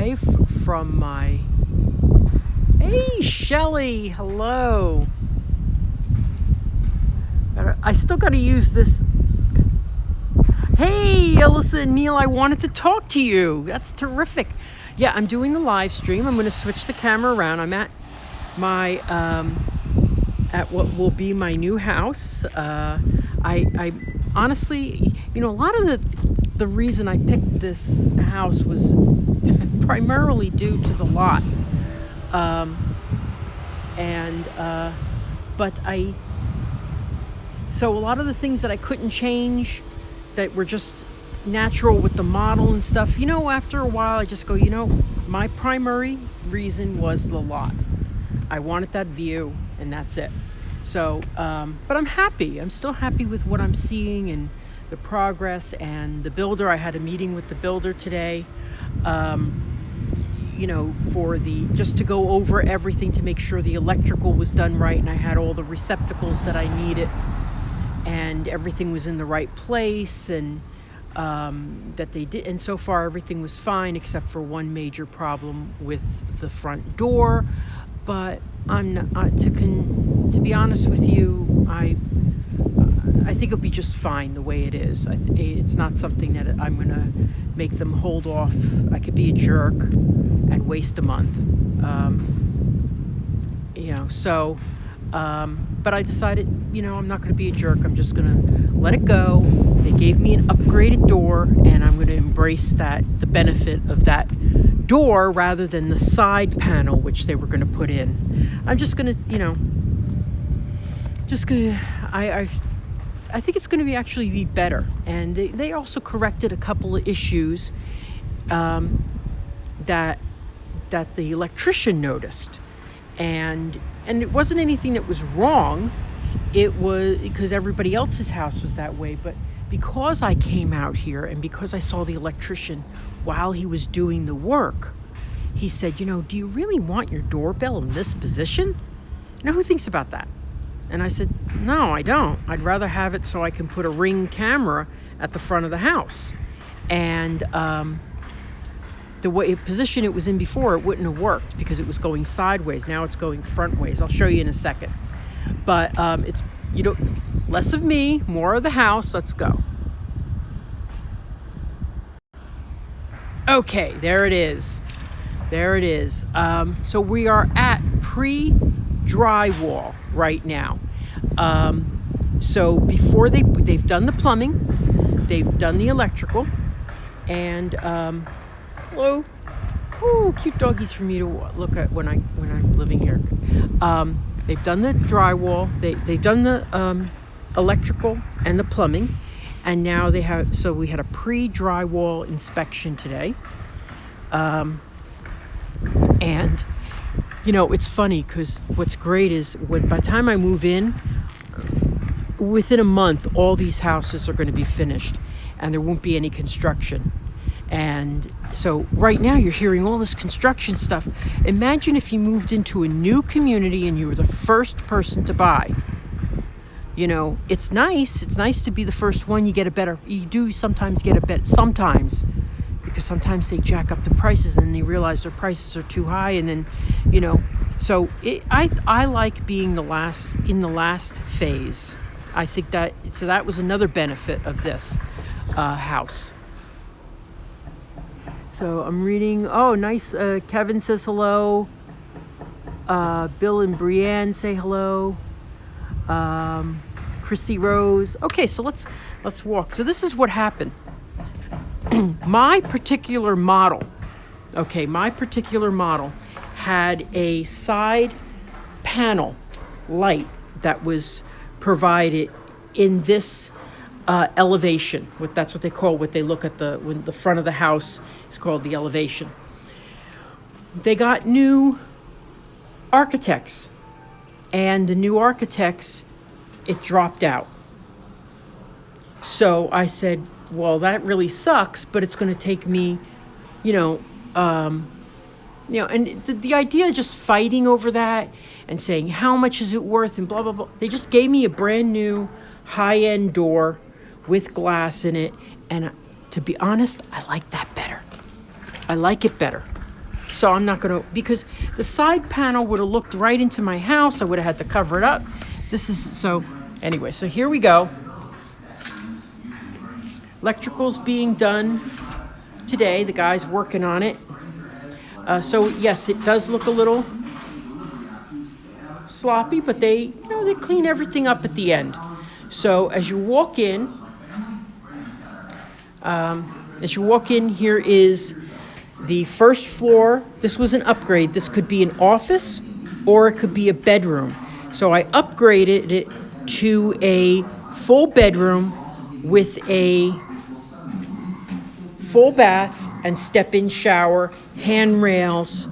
live from my... Hey, Shelly, hello. I still got to use this. Hey, Alyssa and Neil, I wanted to talk to you. That's terrific. Yeah, I'm doing the live stream. I'm going to switch the camera around. I'm at my, at what will be my new house. I honestly, a lot of the reason I picked this house was primarily due to the lot. So a lot of the things that I couldn't change that were just natural with the model and stuff, after a while I just go, my primary reason was the lot. I wanted that view and that's it. So, but I'm happy. I'm still happy with what I'm seeing and the progress and the builder. I had a meeting with the builder today, just to go over everything to make sure the electrical was done right and I had all the receptacles that I needed and everything was in the right place and that they did. And so far everything was fine except for one major problem with the front door. But I'm not, to be honest with you, I think it'll be just fine the way it is. It's not something that I'm going to make them hold off. I could be a jerk and waste a month. But I decided, I'm not going to be a jerk. I'm just going to let it go. They gave me an upgraded door, and I'm going to embrace the benefit of that door rather than the side panel, which they were going to put in. I'm just going to, I think it's going to actually be better. And they also corrected a couple of issues that the electrician noticed. And it wasn't anything that was wrong. It was because everybody else's house was that way. But because I came out here and because I saw the electrician while he was doing the work, he said, do you really want your doorbell in this position? Who thinks about that? And I said, no, I don't. I'd rather have it so I can put a Ring camera at the front of the house. And the way position it was in before, it wouldn't have worked because it was going sideways. Now it's going front ways. I'll show you in a second. But it's, less of me, more of the house. Let's go. Okay, there it is. So we are at pre-drywall right now. So before they've done the plumbing, they've done the electrical, and hello, cute doggies for me to look at when I'm living here. They've done the drywall, they've done the electrical and the plumbing, and now they have. So we had a pre-drywall inspection today, and it's funny because what's great is by the time I move in, within a month, all these houses are going to be finished and there won't be any construction. And so right now you're hearing all this construction stuff. Imagine if you moved into a new community and you were the first person to buy. It's nice. It's nice to be the first one. You do sometimes get a better, because sometimes they jack up the prices and then they realize their prices are too high. And then, so I like being in the last phase. I think that was another benefit of this house. So I'm reading. Oh, nice. Kevin says hello. Bill and Brienne say hello. Chrissy Rose. Okay, so let's walk. So this is what happened. My particular model had a side panel light that was provided in this elevation. That's what they call what they look at when the front of the house is called the elevation. They got new architects, and the new architects, it dropped out. So I said, well, that really sucks, but it's going to take me, and the idea of just fighting over that and saying, how much is it worth and blah, blah, blah. They just gave me a brand new high-end door with glass in it. And to be honest, I like that better. I like it better. So I'm not going to, because the side panel would have looked right into my house. I would have had to cover it up. Anyway, so here we go. Electrical's being done today. The guy's working on it. So yes, it does look a little sloppy, but they clean everything up at the end. So as you walk in, here is the first floor. This was an upgrade. This could be an office or it could be a bedroom. So I upgraded it to a full bedroom with a full bath and step-in shower, handrails.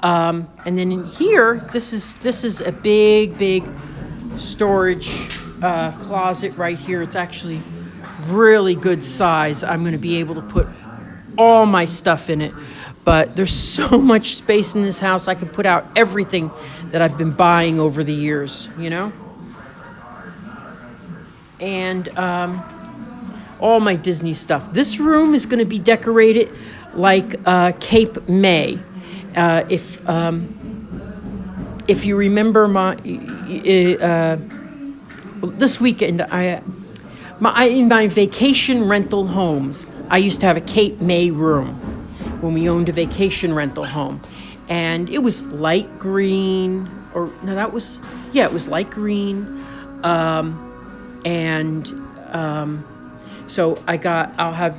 And then in here, this is a big storage closet right here. It's actually really good size. I'm going to be able to put all my stuff in it. But there's so much space in this house. I can put out everything that I've been buying over the years, And all my Disney stuff. This room is going to be decorated like Cape May. If you remember this weekend, in my vacation rental homes, I used to have a Cape May room when we owned a vacation rental home, and it was light green, it was light green, so I'll have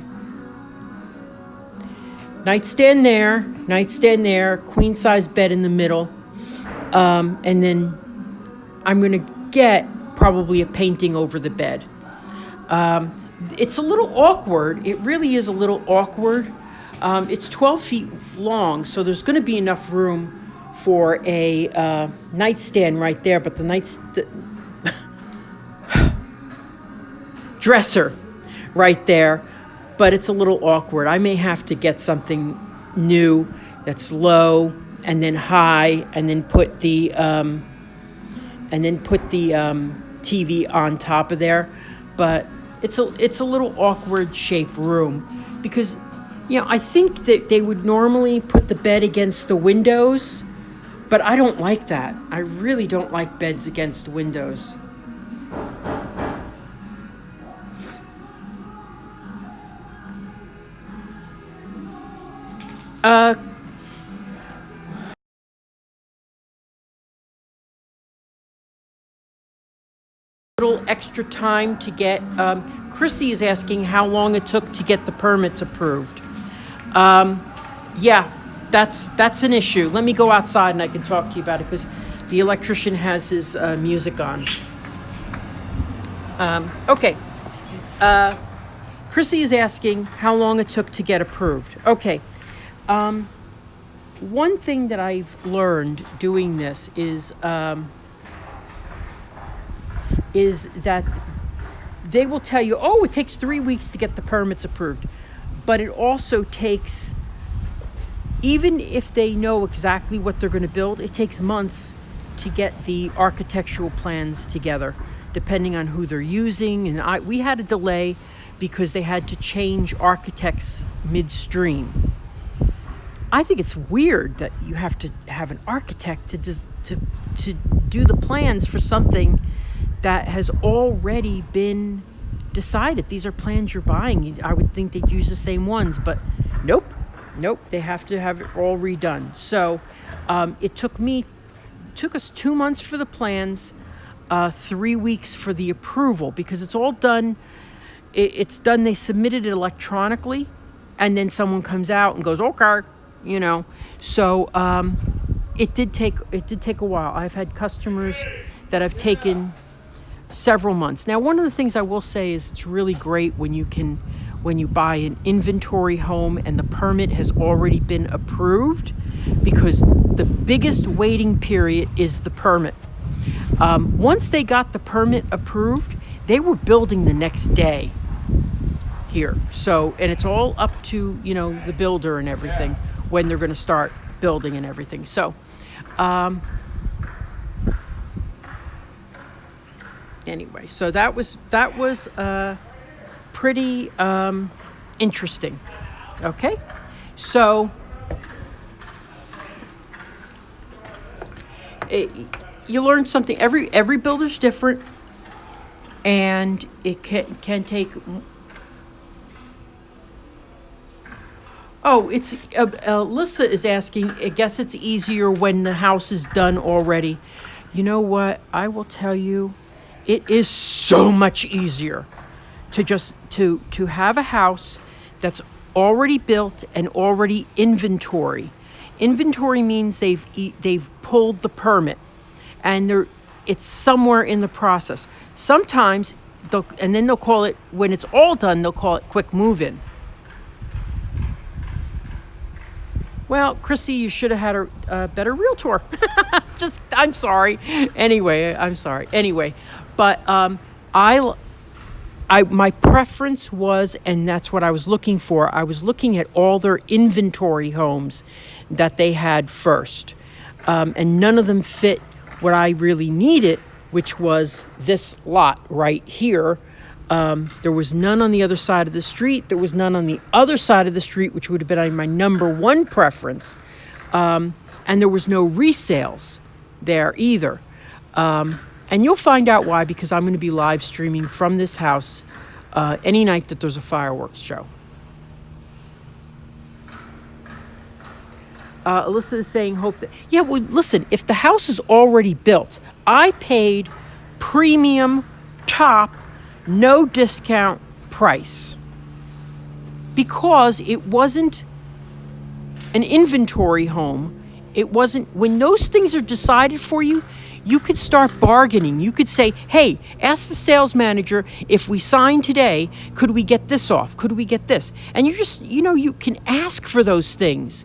nightstand there, queen size bed in the middle, and then I'm gonna get probably a painting over the bed. It's a little awkward. It really is a little awkward. It's 12 feet long, so there's going to be enough room for a nightstand right there, but the dresser right there, but it's a little awkward. I may have to get something new that's low and then high, and then put the TV on top of there, but it's a little awkward shaped room because I think that they would normally put the bed against the windows, but I don't like that. I really don't like beds against windows. Little extra time to get Chrissy is asking how long it took to get the permits approved. Yeah, that's an issue. Let me go outside and I can talk to you about it because the electrician has his music on. Okay. Chrissy is asking how long it took to get approved. Okay. One thing that I've learned doing this is that they will tell you, it takes 3 weeks to get the permits approved. But it also takes, even if they know exactly what they're going to build, it takes months to get the architectural plans together, depending on who they're using. And we had a delay because they had to change architects midstream. I think it's weird that you have to have an architect to do the plans for something that has already been decided. These are plans you're buying. I would think they'd use the same ones, but nope, they have to have it all redone. So it took us 2 months for the plans, 3 weeks for the approval, because it's all done. It's done. They submitted it electronically, and then someone comes out and goes, okay, So it did take a while. I've had customers that have taken several months. Now, one of the things I will say is it's really great when you buy an inventory home and the permit has already been approved, because the biggest waiting period is the permit. Once they got the permit approved, they were building the next day here. So, and it's all up to, the builder and everything when they're going to start building and everything. So, anyway, so that was pretty interesting. Okay, so it, you learn something. Every builder's different, and it can take. Oh, it's Alyssa is asking. I guess it's easier when the house is done already. You know what? I will tell you, it is so much easier to just to have a house that's already built and already inventory. Inventory means they've pulled the permit, and it's somewhere in the process. Sometimes then they'll call it, when it's all done, they'll call it quick move-in. Well, Chrissy, you should have had a better realtor. I'm sorry. Anyway, I'm sorry. Anyway, but my preference was, and that's what I was looking for. I was looking at all their inventory homes that they had first, and none of them fit what I really needed, which was this lot right here. There was none on the other side of the street. There was none on the other side of the street, which would have been my number one preference. And there was no resales there either. And you'll find out why, because I'm going to be live streaming from this house any night that there's a fireworks show. Alyssa is saying, hope that... Yeah, well, listen, if the house is already built, I paid premium, top, no discount price, because it wasn't an inventory home. It wasn't, when those things are decided for you, you could start bargaining. You could say, hey, ask the sales manager, if we sign today, could we get this off? Could we get this? And you can ask for those things.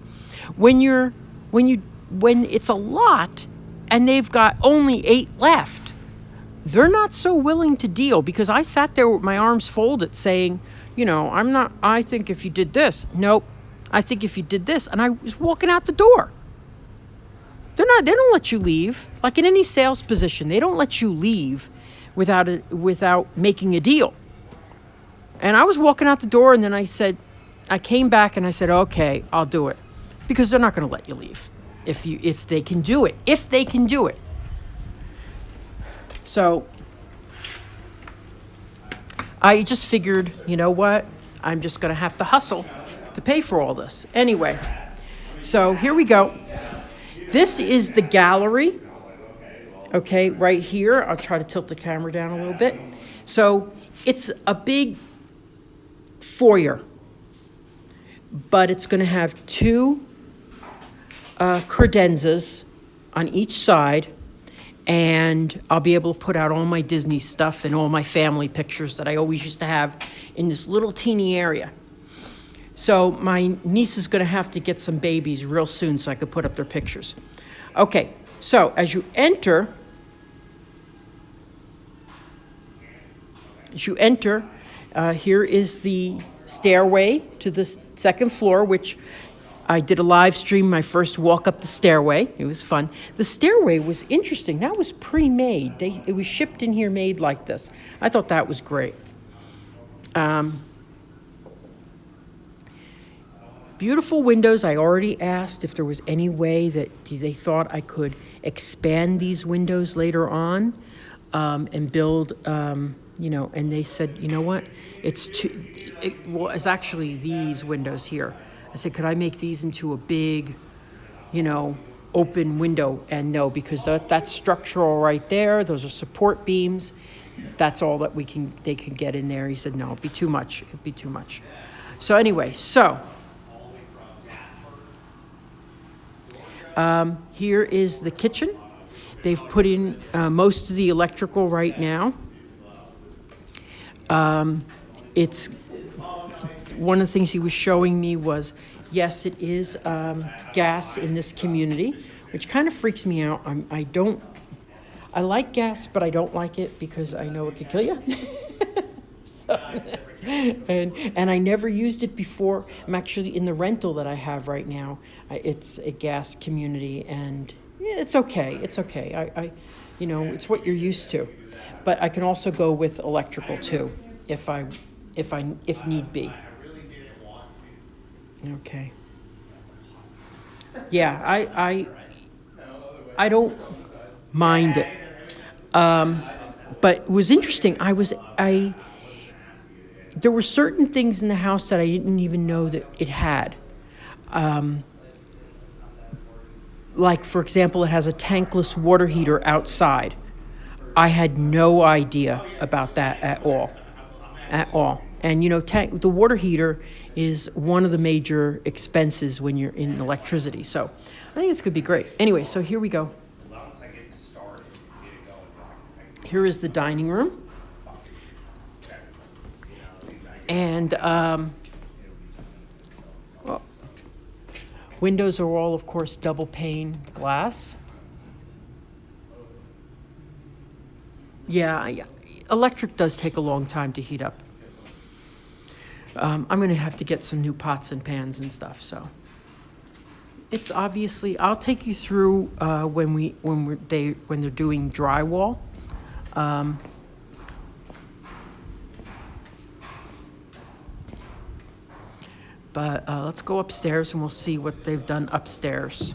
When it's a lot and they've got only 8 left, they're not so willing to deal, because I sat there with my arms folded saying, I think if you did this, nope, I think if you did this, and I was walking out the door. They don't let you leave. Like in any sales position, they don't let you leave without making a deal. And I was walking out the door, and then I came back and I said, okay, I'll do it, because they're not going to let you leave if they can do it. If they can do it. So I just figured, you know what? I'm just going to have to hustle to pay for all this. Anyway, so here we go. This is the gallery. Okay, right here. I'll try to tilt the camera down a little bit. So it's a big foyer, but it's going to have 2 credenzas on each side. And I'll be able to put out all my Disney stuff and all my family pictures that I always used to have in this little teeny area. So my niece is going to have to get some babies real soon so I could put up their pictures. Okay, so as you enter, here is the stairway to the second floor, which I did a live stream, my first walk up the stairway. It was fun. The stairway was interesting. That was pre-made. It was shipped in here made like this. I thought that was great. Beautiful windows. I already asked if there was any way that they thought I could expand these windows later on and build, and they said, you know what? It was actually these windows here. I said, could I make these into a big, open window? And no, because that's structural right there. Those are support beams. That's all that they can get in there. He said, no, it'd be too much. So anyway, here is the kitchen. They've put in most of the electrical right now. It's one of the things he was showing me was, yes, it is gas in this community, which kind of freaks me out. I like gas, but I don't like it because I know it could kill you. And I never used it before. I'm actually in the rental that I have right now. It's a gas community, and it's okay. It's okay. It's what you're used to. But I can also go with electrical too, if need be. Okay. Yeah, I don't mind it. But it was interesting. There were certain things in the house that I didn't even know that it had. Like, for example, it has a tankless water heater outside. I had no idea about that at all. At all. And, the water heater is one of the major expenses when you're in electricity. So I think it's going to be great. Anyway, so here we go. Here is the dining room. And windows are all, of course, double pane glass. Yeah, electric does take a long time to heat up. I'm going to have to get some new pots and pans and stuff. So it's obviously, I'll take you through when they're doing drywall. But let's go upstairs and we'll see what they've done upstairs.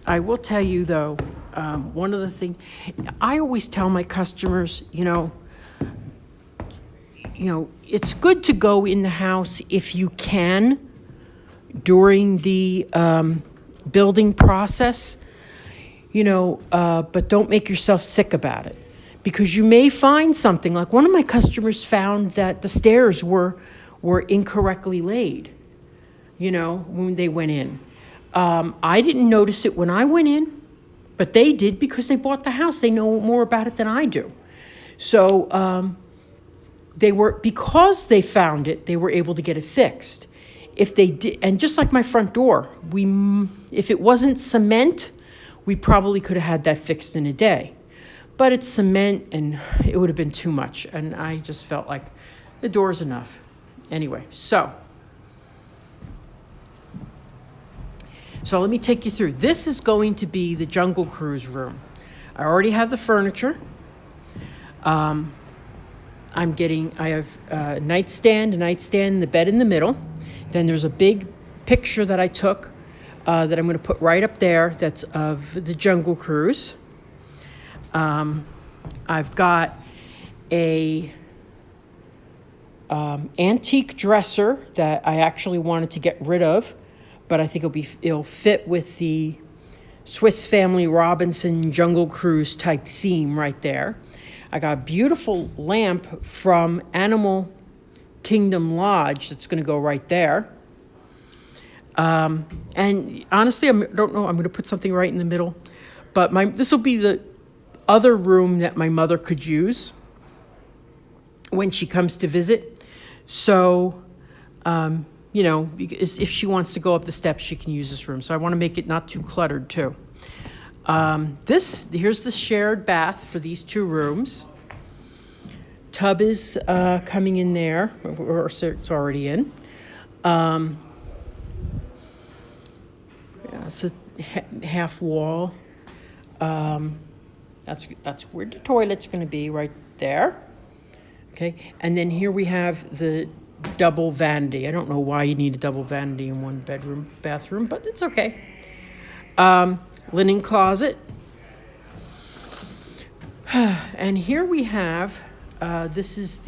I will tell you, though, one of the things I always tell my customers, it's good to go in the house if you can during the building process, but don't make yourself sick about it. Because you may find something, like one of my customers found that the stairs were incorrectly laid, when they went in. I didn't notice it when I went in, but they did because they bought the house. They know more about it than I do. So because they found it, they were able to get it fixed. If they did, and just like my front door, if it wasn't cement, we probably could have had that fixed in a day. But it's cement, and it would have been too much. And I just felt like the door's enough. Anyway, so let me take you through. This is going to be the Jungle Cruise room. I already have the furniture. I have a nightstand, and the bed in the middle. Then there's a big picture that I took that I'm going to put right up there that's of the Jungle Cruise. I've got a antique dresser that I actually wanted to get rid of, but I think it'll fit with the Swiss Family Robinson Jungle Cruise type theme right there. I got a beautiful lamp from Animal Kingdom Lodge that's going to go right there. And honestly, I don't know, I'm going to put something right in the middle, but this will be the other room that my mother could use when she comes to visit. So, because if she wants to go up the steps, she can use this room. So I want to make it not too cluttered too. Here's the shared bath for these two rooms. Tub is coming in there, or it's already in. It's a half wall. That's where the toilet's going to be, right there. Okay, and then here we have the double vanity. I don't know why you need a double vanity in one bathroom, but it's okay. Linen closet. And here we have, this is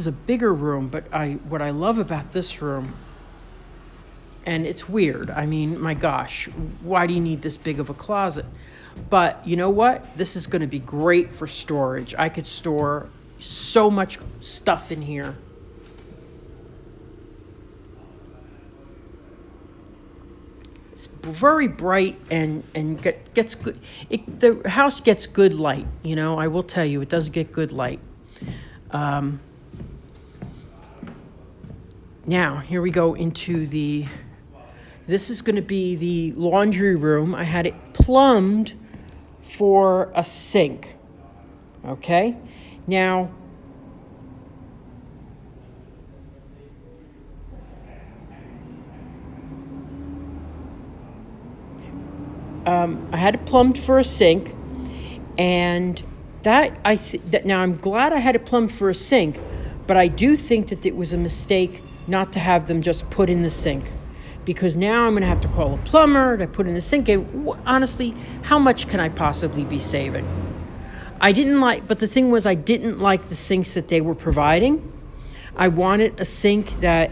a bigger room, but what I love about this room, and it's weird. I mean, my gosh, why do you need this big of a closet? But you know what? This is going to be great for storage. I could store so much stuff in here. It's very bright and gets good. The house gets good light. I will tell you, it does get good light. Now, here we go into this is going to be the laundry room. I had it plumbed for a sink. Okay? Now, I had it plumbed for a sink, and now I'm glad I had it plumbed for a sink, but I do think that it was a mistake not to have them just put in the sink, because now I'm going to have to call a plumber to put in a sink. And honestly, how much can I possibly be saving? But the thing was, I didn't like the sinks that they were providing. I wanted a sink that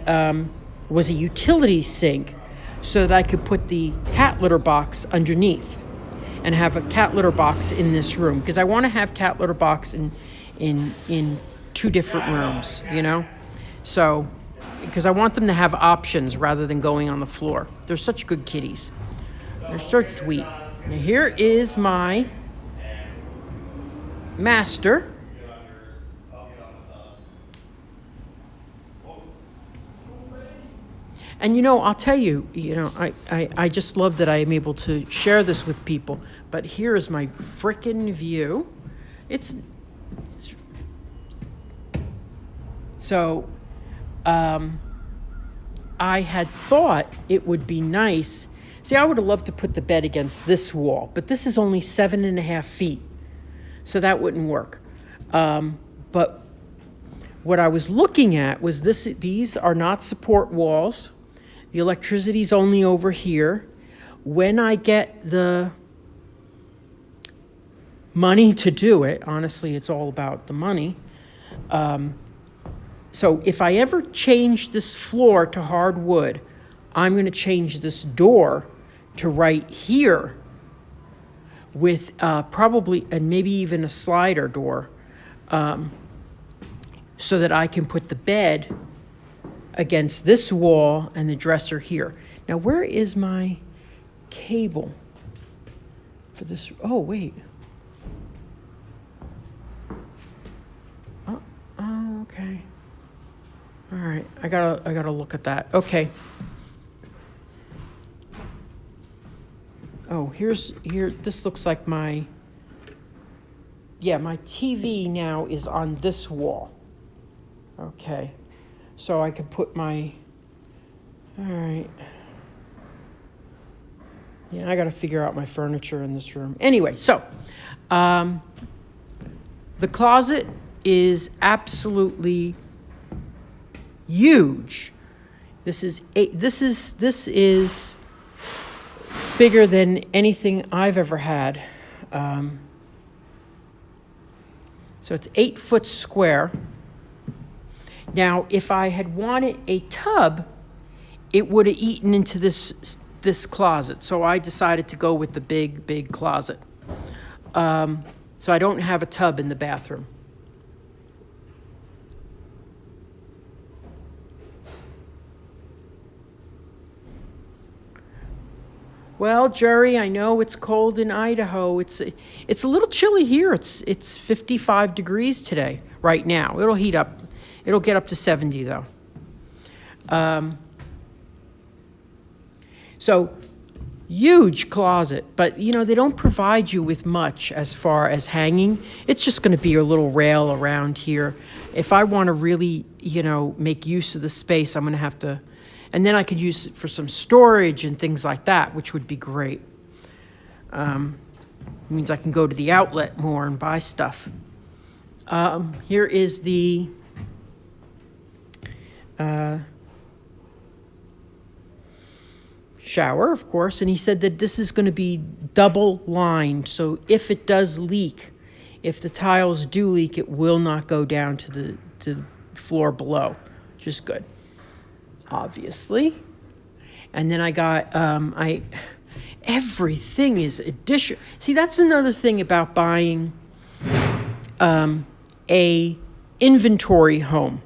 was a utility sink so that I could put the cat litter box underneath and have a cat litter box in this room, because I want to have cat litter box in 2 different rooms, So, because I want them to have options rather than going on the floor. They're such good kitties. They're so sweet. Now here is my master. And I'll tell you, I just love that I am able to share this with people. But here is my frickin' view. So I had thought it would be nice. See, I would have loved to put the bed against this wall, but this is only 7.5 feet. So that wouldn't work. But what I was looking at was these are not support walls. The electricity's only over here. When I get the money to do it, honestly, it's all about the money. So if I ever change this floor to hardwood, I'm going to change this door to right here with probably, and maybe even a slider door, so that I can put the bed against this wall and the dresser here. Now, where is my cable for this? Oh, wait. Oh, okay. All right, I gotta look at that. Okay. Oh, here. This looks like my TV now is on this wall. Okay, so I could put my. All right. Yeah, I got to figure out my furniture in this room. Anyway, so the closet is absolutely huge. This is bigger than anything I've ever had. So it's 8 foot square. Now, if I had wanted a tub, it would have eaten into this closet. So I decided to go with the big closet. So I don't have a tub in the bathroom. Well, Jerry, I know it's cold in Idaho. It's a little chilly here. It's 55 degrees today, right now. It'll heat up. It'll get up to 70 though. So huge closet, but they don't provide you with much as far as hanging. It's just going to be a little rail around here. If I want to really, make use of the space, I'm going to have to. And then I could use it for some storage and things like that, which would be great. It means I can go to the outlet more and buy stuff. Here is the shower, of course. And he said that this is going to be double lined. So if it does leak, if the tiles do leak, it will not go down to the floor below, which is good. Obviously. And then I got everything is addition. See, that's another thing about buying a inventory home.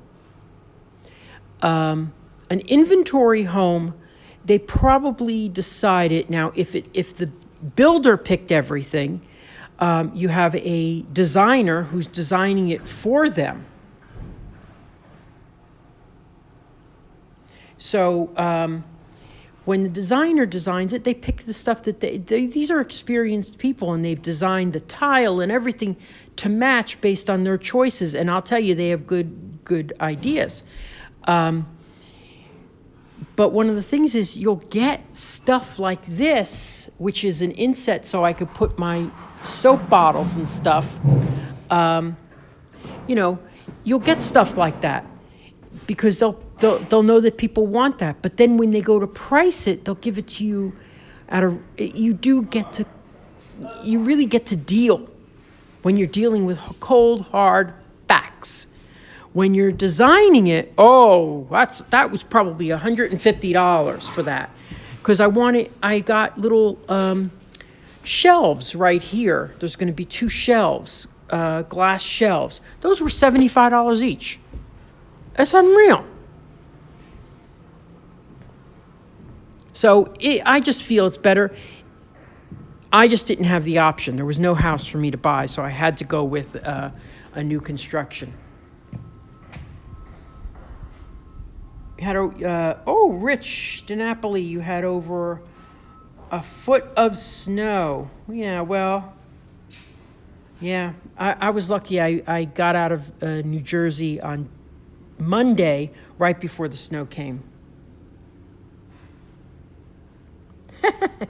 An inventory home, they probably decided, now if the builder picked everything, you have a designer who's designing it for them. So when the designer designs it, they pick the stuff that these are experienced people, and they've designed the tile and everything to match based on their choices. And I'll tell you, they have good ideas. But one of the things is you'll get stuff like this, which is an inset, so I could put my soap bottles and stuff. You'll get stuff like that because they'll know that people want that. But then when they go to price it, they'll give it to you you really get to deal when you're dealing with cold, hard facts. When you're designing it, that was probably $150 for that. Because I got little shelves right here. There's going to be 2 shelves, glass shelves. Those were $75 each. That's unreal. So I just feel it's better. I just didn't have the option. There was no house for me to buy, so I had to go with a new construction. You had Rich DiNapoli, you had over a foot of snow. Yeah, well, yeah, I was lucky. I got out of New Jersey on Monday, right before the snow came.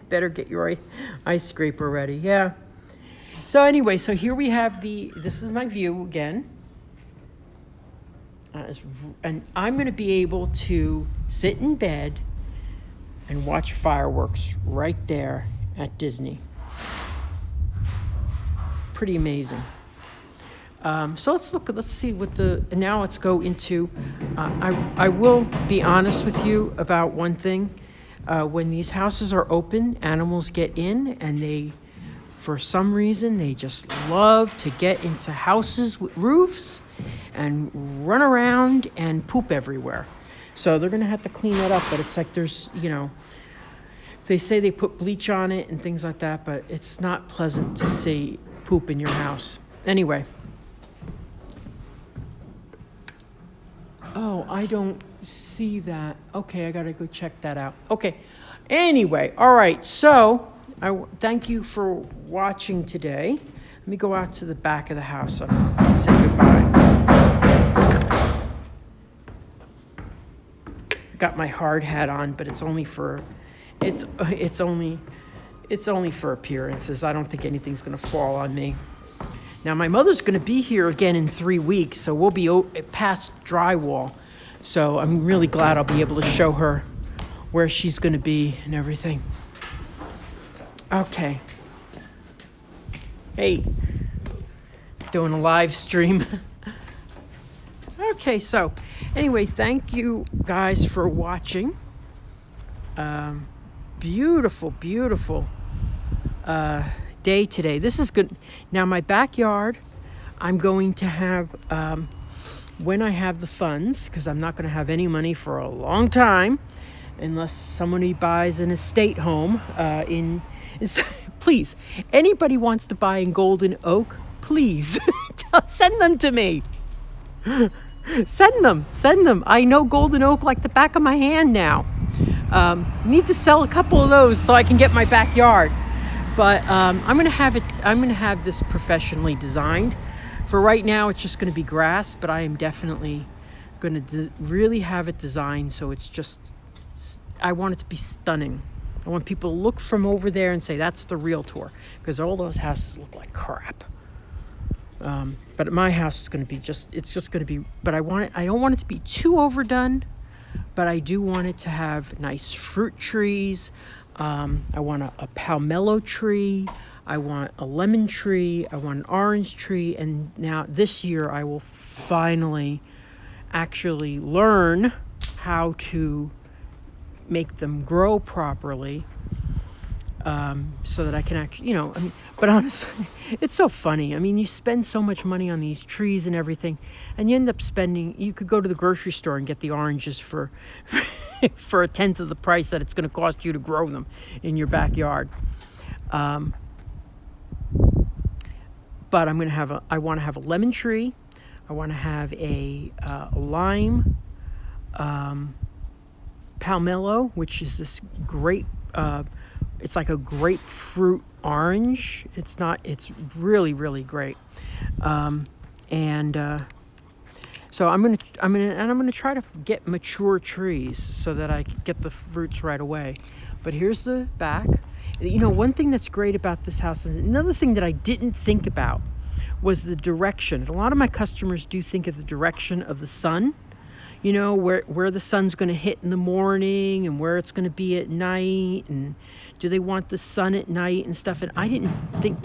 Better get your ice scraper ready. Yeah. So anyway, here we have this is my view again. And I'm going to be able to sit in bed and watch fireworks right there at Disney. Pretty amazing. So let's see now let's go into, I will be honest with you about one thing. When these houses are open, animals get in, and for some reason, they just love to get into houses with roofs and run around and poop everywhere. So they're going to have to clean that up, but it's like there's, they say they put bleach on it and things like that, but it's not pleasant to see poop in your house. Anyway. Oh, I don't see that. Okay, I got to go check that out. Okay. Anyway, all right. So I thank you for watching today. Let me go out to the back of the house and say goodbye. Got my hard hat on, but it's only for appearances. I don't think anything's going to fall on me. Now, my mother's going to be here again in 3 weeks, so we'll be past drywall. So I'm really glad I'll be able to show her where she's going to be and everything. Okay. Hey, doing a live stream. Okay, so anyway, thank you guys for watching. Beautiful, beautiful day today. This is good. Now my backyard, I'm going to have, when I have the funds, because I'm not going to have any money for a long time, unless somebody buys an estate home please, anybody wants to buy in Golden Oak, please send them to me. Send them. I know Golden Oak like the back of my hand now. Need to sell a couple of those so I can get my backyard. But I'm gonna have this professionally designed. For right now, it's just gonna be grass, but I am definitely gonna really have it designed so it's just, I want it to be stunning. I want people to look from over there and say, that's the real tour, because all those houses look like crap. But my house is gonna be but I don't want it to be too overdone, but I do want it to have nice fruit trees. I want a palmetto tree. I want a lemon tree. I want an orange tree. And now this year I will finally actually learn how to make them grow properly, so that I can actually, but honestly, it's so funny. I mean, you spend so much money on these trees and everything, and you end up you could go to the grocery store and get the oranges for for a tenth of the price that it's going to cost you to grow them in your backyard. But I want to have a lemon tree. I want to have a lime, palmetto, which is this great, it's like a grapefruit orange. It's really, really great. So I'm gonna try to get mature trees so that I can get the fruits right away. But here's the back. One thing that's great about this house is another thing that I didn't think about was the direction. A lot of my customers do think of the direction of the sun. where the sun's going to hit in the morning and where it's going to be at night, and do they want the sun at night and stuff. And I didn't think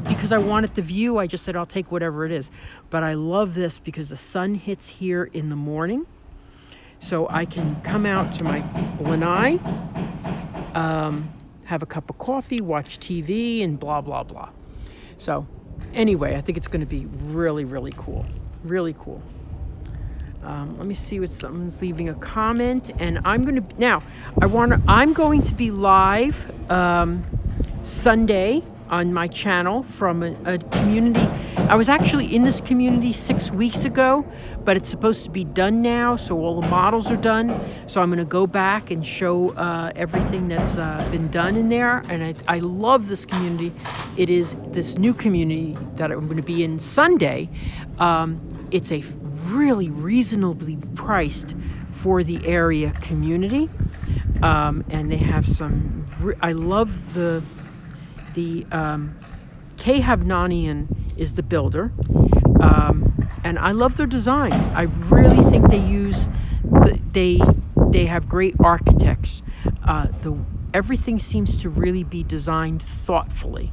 because I wanted the view, I just said I'll take whatever it is. But I love this because the sun hits here in the morning, so I can come out to my lanai, have a cup of coffee, watch TV, and blah blah blah. So anyway, I think it's going to be really, really cool. Really cool. Let me see what someone's leaving a comment, and I'm going to be live Sunday on my channel from a community. I was actually in this community 6 weeks ago, but it's supposed to be done now, so all the models are done. So I'm going to go back and show everything that's been done in there, and I love this community. It is this new community that I'm going to be in Sunday. It's a really reasonably priced for the area community, and they have some. I love the Kay Havnanian is the builder, and I love their designs. I really think they have great architects. Everything seems to really be designed thoughtfully.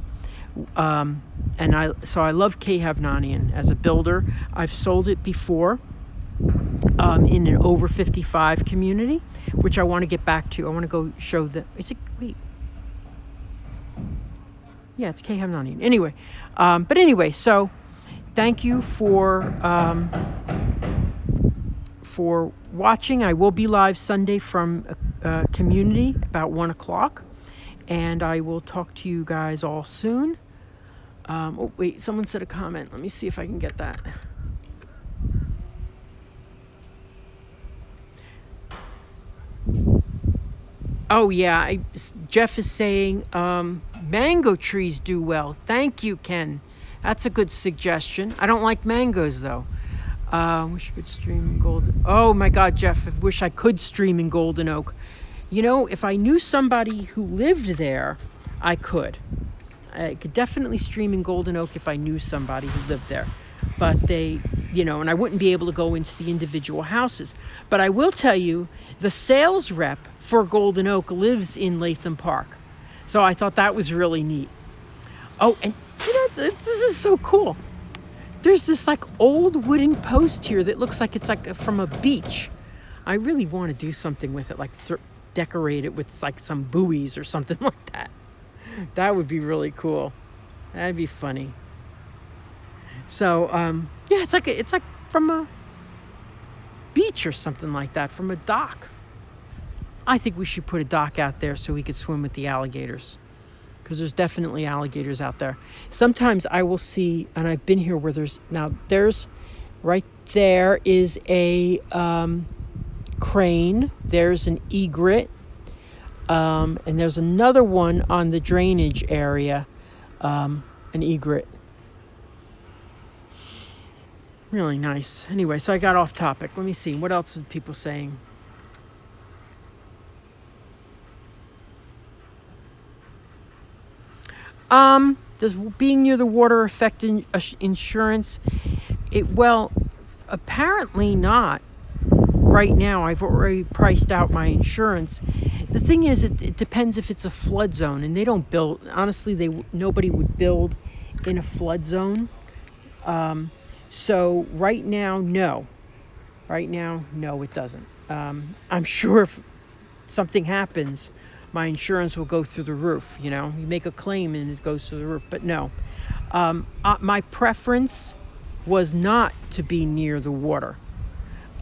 And I love Kay Havnanian as a builder. I've sold it before in an over 55 community, which I want to get back to. I want to go show the. Yeah, it's Kay Havnanian. Anyway, but anyway, so thank you for watching. I will be live Sunday from a community about 1 o'clock, and I will talk to you guys all soon. Oh, wait, someone said a comment. Let me see if I can get that. Oh, yeah, Jeff is saying mango trees do well. Thank you, Ken. That's a good suggestion. I don't like mangoes, though. Wish you could stream in Golden. Oh, my God, Jeff, I wish I could stream in Golden Oak. If I knew somebody who lived there, I could. I could definitely stream in Golden Oak if I knew somebody who lived there. But they, and I wouldn't be able to go into the individual houses. But I will tell you, the sales rep for Golden Oak lives in Latham Park. So I thought that was really neat. Oh, and this is so cool. There's this like old wooden post here that looks like it's like from a beach. I really want to do something with it, like decorate it with like some buoys or something like that. That would be really cool. That'd be funny. So, yeah, it's like from a beach or something like that, from a dock. I think we should put a dock out there so we could swim with the alligators, because there's definitely alligators out there. Sometimes I will see, and I've been here where there's right there is a crane. There's an egret. And there's another one on the drainage area, an egret. Really nice. Anyway, so I got off topic. Let me see. What else are people saying? Does being near the water affect insurance? Well, apparently not. Right now, I've already priced out my insurance. The thing is, it depends if it's a flood zone, and they don't build. Honestly, nobody would build in a flood zone. So right now, no. Right now, no, it doesn't. I'm sure if something happens, my insurance will go through the roof. You make a claim and it goes through the roof. But no, my preference was not to be near the water.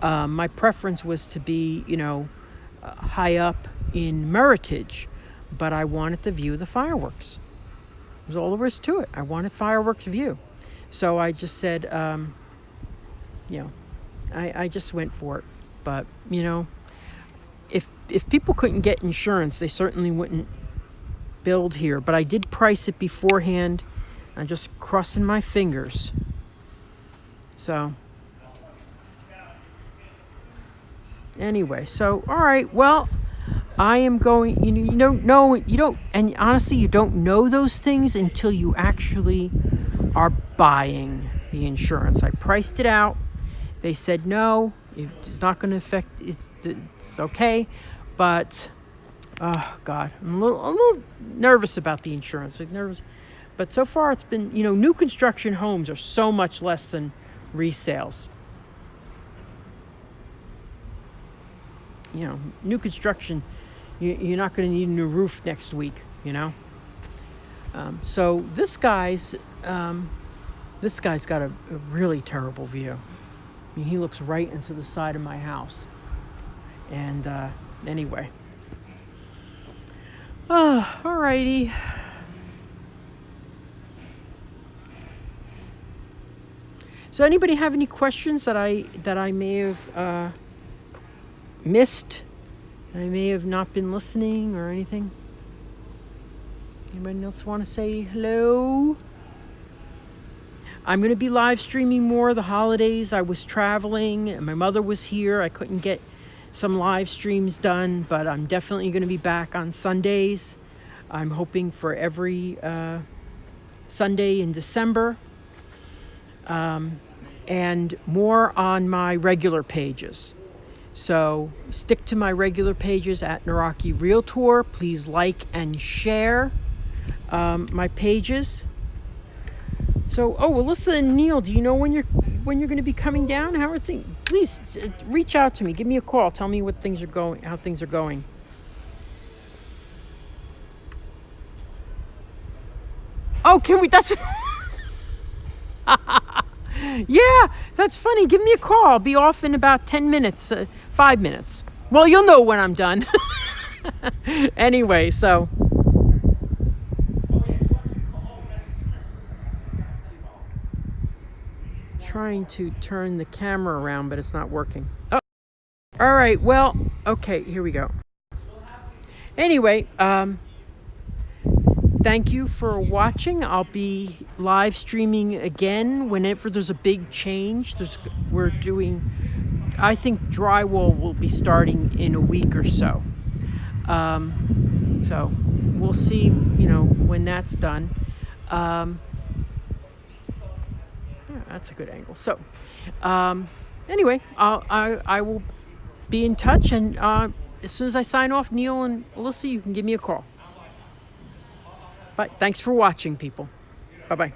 My preference was to be, high up in Meritage, but I wanted the view of the fireworks. It was all there was to it. I wanted fireworks view. So I just said, I just went for it. But, if people couldn't get insurance, they certainly wouldn't build here. But I did price it beforehand. I'm just crossing my fingers. So anyway, all right, well, I am going, you don't know, and honestly, you don't know those things until you actually are buying the insurance. I priced it out. They said no, It's not going to affect. It's okay, but oh God, I'm a little nervous about the insurance. Like nervous, but so far it's been, new construction homes are so much less than resales. New construction, you're not going to need a new roof next week. So this guy's got a really terrible view. I mean, he looks right into the side of my house. And anyway. Oh, alrighty. So anybody have any questions that I may have missed? I may have not been listening or anything? Anybody else want to say hello? I'm going to be live streaming more the holidays. I was traveling and my mother was here. I couldn't get some live streams done, but I'm definitely going to be back on Sundays. I'm hoping for every Sunday in December. And more on my regular pages. So stick to my regular pages at Naraki Realtor. Please like and share my pages. So, Alyssa and Neil, do you know when you're going to be coming down? How are things? Please reach out to me. Give me a call. Tell me how things are going. Oh, can we? That's yeah, that's funny. Give me a call. I'll be off in about 10 minutes, 5 minutes. Well, you'll know when I'm done. Anyway, so. Trying to turn the camera around, but it's not working. Oh, all right. Well, okay, here we go. Anyway, thank you for watching. I'll be live streaming again whenever there's a big change. I think drywall will be starting in a week or so. So we'll see, when that's done. That's a good angle. So, anyway, I will be in touch, and as soon as I sign off, Neil and Alyssa, you can give me a call. Bye. Thanks for watching, people. Bye-bye.